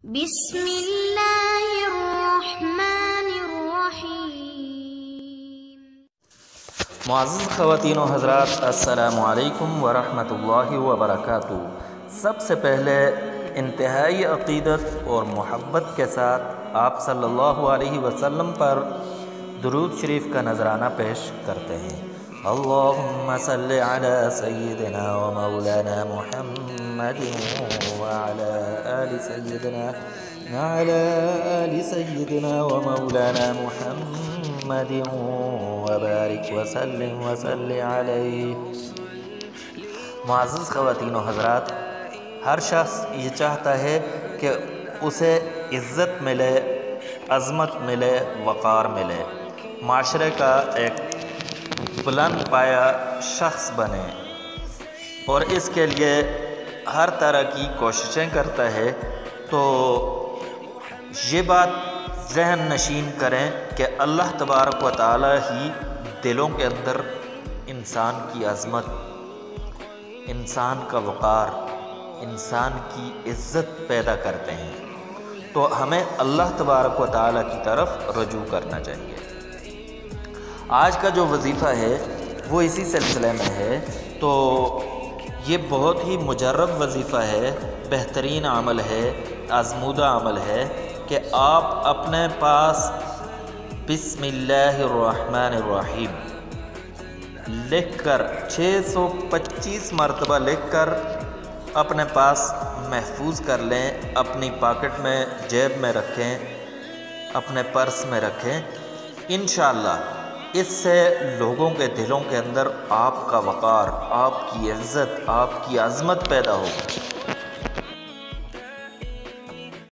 بسم اللہ الرحمن الرحیم۔ معزز خواتین و حضرات، السلام علیکم ورحمۃ اللہ وبرکاتہ۔ سب سے پہلے انتہائی عقیدت اور محبت کے ساتھ آپ صلی اللہ علیہ وسلم پر درود شریف کا نذرانہ پیش کرتے ہیں۔ اللہم صلی علی سیدنا و مولانا محمد وعلی آل سیدنا و مولانا محمد وبارک وسلم علیہ۔ معزز خواتین و حضرات، ہر شخص یہ چاہتا ہے کہ اسے عزت ملے، عظمت ملے، وقار ملے، معاشرے کا ایک بلند پایا شخص بنے، اور اس کے لیے ہر طرح کی کوششیں کرتا ہے۔ تو یہ بات ذہن نشین کریں کہ اللہ تبارک و تعالی ہی دلوں کے اندر انسان کی عظمت، انسان کا وقار، انسان کی عزت پیدا کرتے ہیں۔ تو ہمیں اللہ تبارک و تعالی کی طرف رجوع کرنا چاہیے۔ آج کا جو وظیفہ ہے وہ اسی سلسلے میں ہے۔ تو یہ بہت ہی مجرب وظیفہ ہے، بہترین عمل ہے، آزمودہ عمل ہے کہ آپ اپنے پاس بسم اللہ الرحمن الرحیم لکھ کر 625 مرتبہ لکھ کر اپنے پاس محفوظ کر لیں، اپنی پاکٹ میں، جیب میں رکھیں، اپنے پرس میں رکھیں۔ انشاءاللہ اس سے لوگوں کے دلوں کے اندر آپ کا وقار، آپ کی عزت، آپ کی عظمت پیدا ہوگی۔